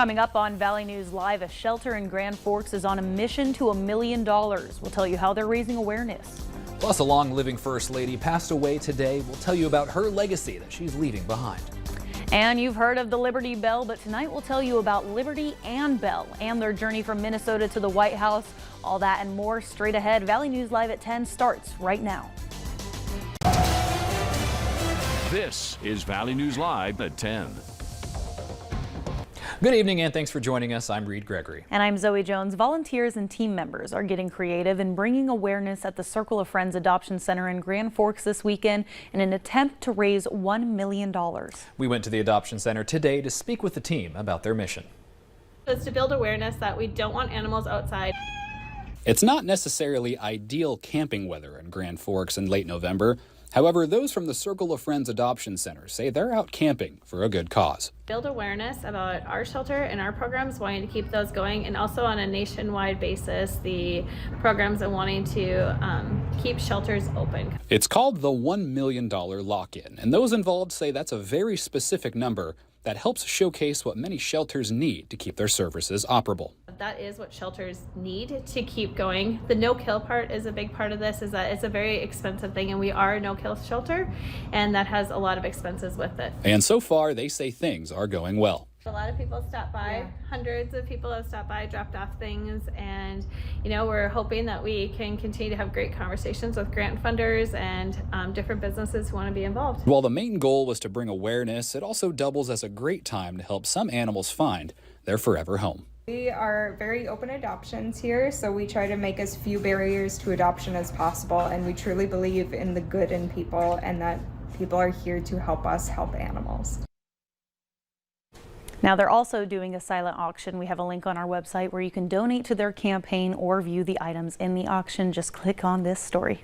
Coming up on Valley News Live, a shelter in Grand Forks is on a mission to $1 million. We'll tell you how they're raising awareness. Plus, a long-living First Lady passed away today. We'll tell you about her legacy that she's leaving behind. And you've heard of the Liberty Bell, but tonight we'll tell you about Liberty and Bell and their journey from Minnesota to the White House. All that and more straight ahead. Valley News Live at 10 starts right now. This is Valley News Live at 10. Good evening and thanks for joining us. I'm Reed Gregory. And I'm Zoe Jones. Volunteers and team members are getting creative and bringing awareness at the Circle of Friends Adoption Center in Grand Forks this weekend in an attempt to raise $1 million. We went to the Adoption Center today to speak with the team about their mission. It's to build awareness that we don't want animals outside. It's not necessarily ideal camping weather in Grand Forks in late November. However, those from the Circle of Friends Adoption Center say they're out camping for a good cause. Build awareness about our shelter and our programs, wanting to keep those going, and also on a nationwide basis, the programs and wanting to keep shelters open. It's called the $1 million lock-in, and those involved say that's a very specific number that helps showcase what many shelters need to keep their services operable. That is what shelters need to keep going. The no-kill part is a big part of this, is that it's a very expensive thing, and we are a no-kill shelter, and that has a lot of expenses with it. And so far, they say things are going well. A lot of people stopped by, hundreds of people have stopped by, dropped off things, and we're hoping that we can continue to have great conversations with grant funders and different businesses who want to be involved. While the main goal was to bring awareness, it also doubles as a great time to help some animals find their forever home. We are very open adoptions here, so we try to make as few barriers to adoption as possible, and we truly believe in the good in people and that people are here to help us help animals. Now they're also doing a silent auction. We have a link on our website where you can donate to their campaign or view the items in the auction. Just click on this story.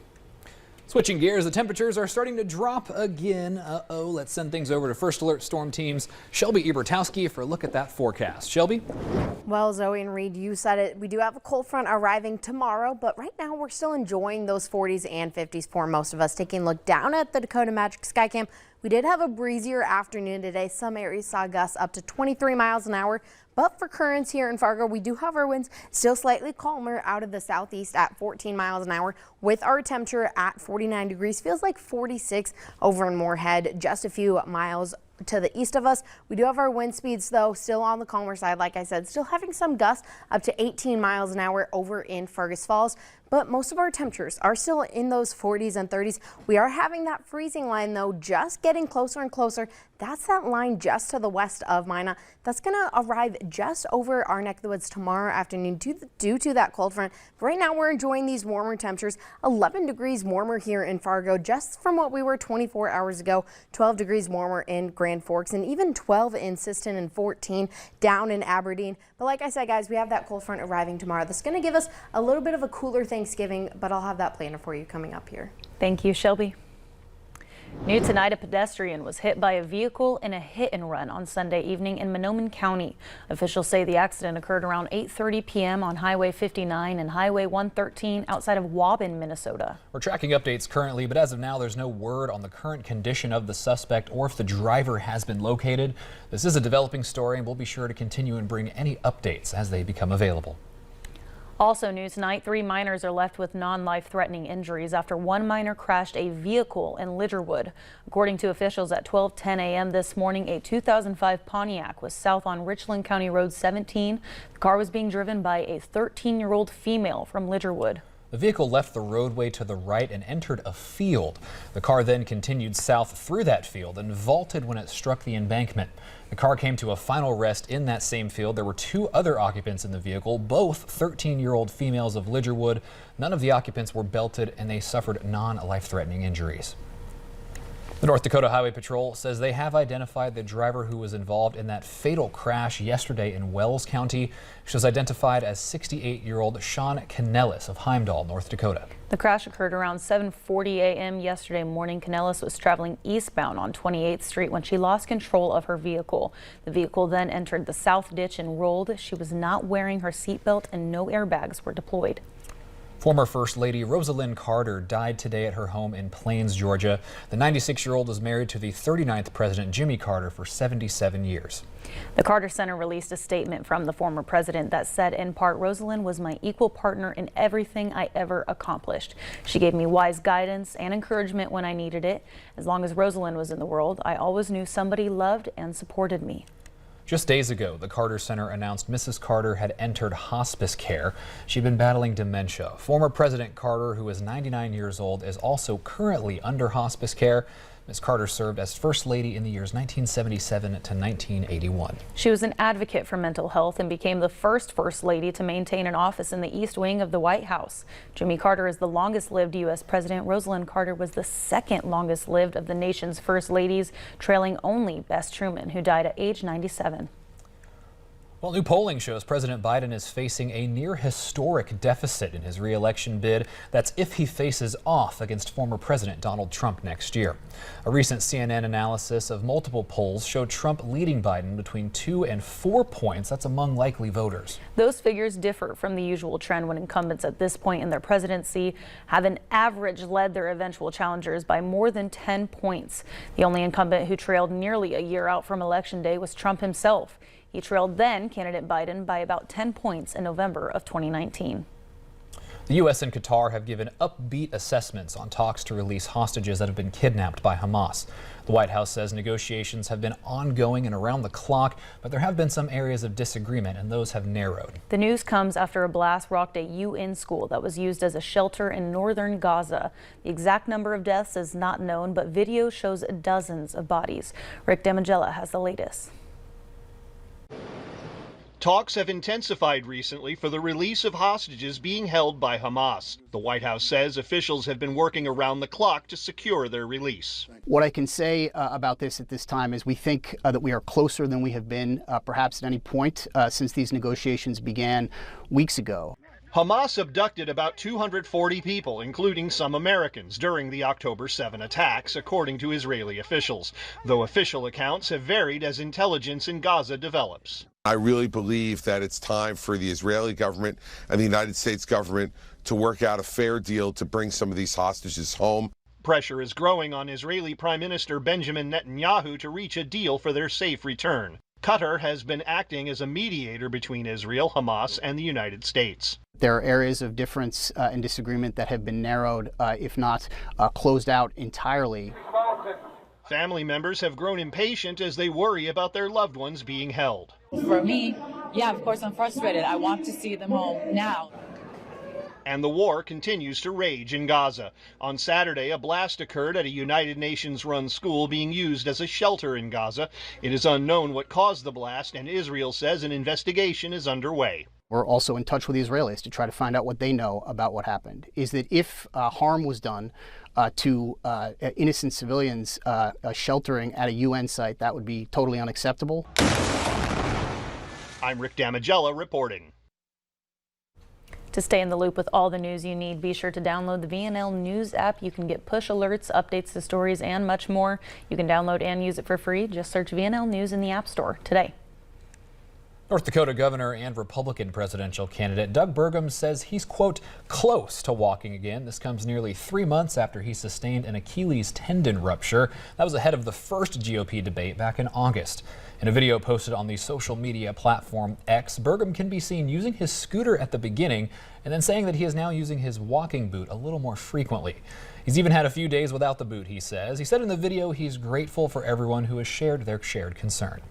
Switching gears, the temperatures are starting to drop again. Let's send things over to First Alert Storm Team's Shelby Ebertowski for a look at that forecast. Shelby? Well, Zoe and Reed, you said it. We do have a cold front arriving tomorrow, but right now we're still enjoying those 40s and 50s for most of us. Taking a look down at the Dakota Magic Skycam, we did have a breezier afternoon today. Some areas saw gusts up to 23 miles an hour. But for currents here in Fargo, we do have our winds still slightly calmer out of the southeast at 14 miles an hour with our temperature at 49 degrees. Feels like 46 over in Moorhead, just a few miles to the east of us. We do have our wind speeds, though, still on the calmer side. Like I said, still having some gusts up to 18 miles an hour over in Fergus Falls. But most of our temperatures are still in those 40s and 30s. We are having that freezing line, though, just getting closer and closer. That's that line just to the west of Minot. That's going to arrive just over our neck of the woods tomorrow afternoon due to that cold front. But right now, we're enjoying these warmer temperatures. 11 degrees warmer here in Fargo, just from what we were 24 hours ago. 12 degrees warmer in Grand Forks, and even 12 in Siston and 14 down in Aberdeen. But like I said, guys, we have that cold front arriving tomorrow. That's going to give us a little bit of a cooler Thanksgiving, but I'll have that planner for you coming up here. Thank you, Shelby. New tonight, a pedestrian was hit by a vehicle in a hit and run on Sunday evening in Mahnomen County. Officials say the accident occurred around 8:30 p.m. on Highway 59 and Highway 113 outside of Waubun, Minnesota. We're tracking updates currently, but as of now, there's no word on the current condition of the suspect or if the driver has been located. This is a developing story, and we'll be sure to continue and bring any updates as they become available. Also new tonight, 3 minors are left with non-life-threatening injuries after one minor crashed a vehicle in Lidgerwood. According to officials, at 12:10 a.m. this morning, a 2005 Pontiac was south on Richland County Road 17. The car was being driven by a 13-year-old female from Lidgerwood. The vehicle left the roadway to the right and entered a field. The car then continued south through that field and vaulted when it struck the embankment. The car came to a final rest in that same field. There were 2 other occupants in the vehicle, both 13-year-old females of Lidgerwood. None of the occupants were belted, and they suffered non-life-threatening injuries. The North Dakota Highway Patrol says they have identified the driver who was involved in that fatal crash yesterday in Wells County. She was identified as 68-year-old Sean Canellis of Heimdall, North Dakota. The crash occurred around 7:40 a.m. yesterday morning. Canellis was traveling eastbound on 28th Street when she lost control of her vehicle. The vehicle then entered the south ditch and rolled. She was not wearing her seatbelt and no airbags were deployed. Former First Lady Rosalynn Carter died today at her home in Plains, Georgia. The 96-year-old was married to the 39th President Jimmy Carter for 77 years. The Carter Center released a statement from the former president that said, in part, "Rosalynn was my equal partner in everything I ever accomplished. She gave me wise guidance and encouragement when I needed it. As long as Rosalynn was in the world, I always knew somebody loved and supported me." Just days ago, the Carter Center announced Mrs. Carter had entered hospice care. She'd been battling dementia. Former President Carter, who is 99 years old, is also currently under hospice care. Ms. Carter served as First Lady in the years 1977 to 1981. She was an advocate for mental health and became the first First Lady to maintain an office in the East Wing of the White House. Jimmy Carter is the longest-lived U.S. president. Rosalynn Carter was the second longest-lived of the nation's First Ladies, trailing only Bess Truman, who died at age 97. Well, new polling shows President Biden is facing a near historic deficit in his re-election bid. That's if he faces off against former President Donald Trump next year. A recent CNN analysis of multiple polls showed Trump leading Biden between 2 and 4 points. That's among likely voters. Those figures differ from the usual trend when incumbents at this point in their presidency have an average led their eventual challengers by more than 10 points. The only incumbent who trailed nearly a year out from Election Day was Trump himself. He trailed then candidate Biden by about 10 points in November of 2019. The U.S. and Qatar have given upbeat assessments on talks to release hostages that have been kidnapped by Hamas. The White House says negotiations have been ongoing and around the clock, but there have been some areas of disagreement, and those have narrowed. The news comes after a blast rocked a UN school that was used as a shelter in northern Gaza. The exact number of deaths is not known, but video shows dozens of bodies. Rick Damagella has the latest. Talks have intensified recently for the release of hostages being held by Hamas. The White House says officials have been working around the clock to secure their release. What I can say about this at this time is we think that we are closer than we have been perhaps at any point since these negotiations began weeks ago. Hamas abducted about 240 people, including some Americans, during the October 7 attacks, according to Israeli officials, though official accounts have varied as intelligence in Gaza develops. I really believe that it's time for the Israeli government and the United States government to work out a fair deal to bring some of these hostages home. Pressure is growing on Israeli Prime Minister Benjamin Netanyahu to reach a deal for their safe return. Qatar has been acting as a mediator between Israel, Hamas, and the United States. There are areas of difference and disagreement that have been narrowed, if not closed out entirely. Family members have grown impatient as they worry about their loved ones being held. For me, yeah, of course I'm frustrated. I want to see them home now. And the war continues to rage in Gaza. On Saturday, a blast occurred at a United Nations-run school being used as a shelter in Gaza. It is unknown what caused the blast, and Israel says an investigation is underway. We're also in touch with the Israelis to try to find out what they know about what happened. Is that if harm was done to innocent civilians sheltering at a UN site, that would be totally unacceptable. I'm Rick Damagella reporting. To stay in the loop with all the news you need, be sure to download the VNL News app. You can get push alerts, updates to stories, and much more. You can download and use it for free. Just search VNL News in the App Store today. North Dakota Governor and Republican presidential candidate Doug Burgum says he's, quote, close to walking again. This comes nearly 3 months after he sustained an Achilles tendon rupture. That was ahead of the first GOP debate back in August. In a video posted on the social media platform X, Burgum can be seen using his scooter at the beginning and then saying that he is now using his walking boot a little more frequently. He's even had a few days without the boot, he says. He said in the video he's grateful for everyone who has shared their shared concern.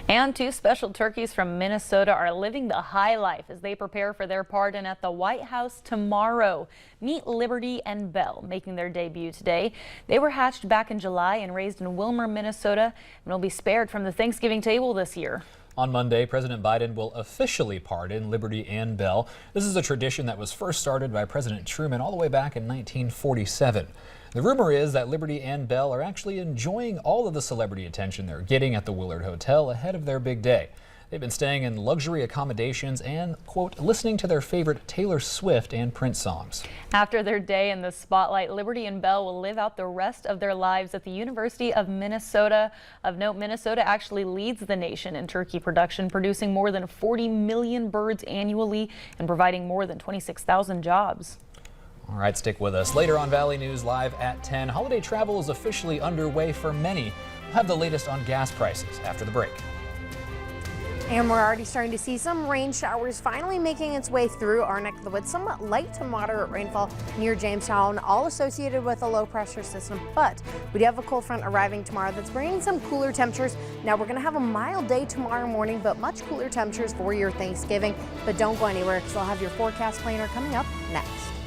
And 2 special turkeys from Minnesota are living the high life as they prepare for their pardon at the White House tomorrow. Meet Liberty and Belle making their debut today. They were hatched back in July and raised in Wilmer, Minnesota, and will be spared from the Thanksgiving table this year. On Monday, President Biden will officially pardon Liberty and Belle. This is a tradition that was first started by President Truman all the way back in 1947. The rumor is that Liberty and Belle are actually enjoying all of the celebrity attention they're getting at the Willard Hotel ahead of their big day. They've been staying in luxury accommodations and, quote, listening to their favorite Taylor Swift and Prince songs. After their day in the spotlight, Liberty and Belle will live out the rest of their lives at the University of Minnesota. Of note, Minnesota actually leads the nation in turkey production, producing more than 40 million birds annually and providing more than 26,000 jobs. All right, stick with us. Later on Valley News Live at 10, holiday travel is officially underway for many. We'll have the latest on gas prices after the break. And we're already starting to see some rain showers finally making its way through our neck of the woods. Some light to moderate rainfall near Jamestown, all associated with a low pressure system. But we do have a cold front arriving tomorrow that's bringing some cooler temperatures. Now we're going to have a mild day tomorrow morning, but much cooler temperatures for your Thanksgiving. But don't go anywhere because I'll have your forecast planner coming up next.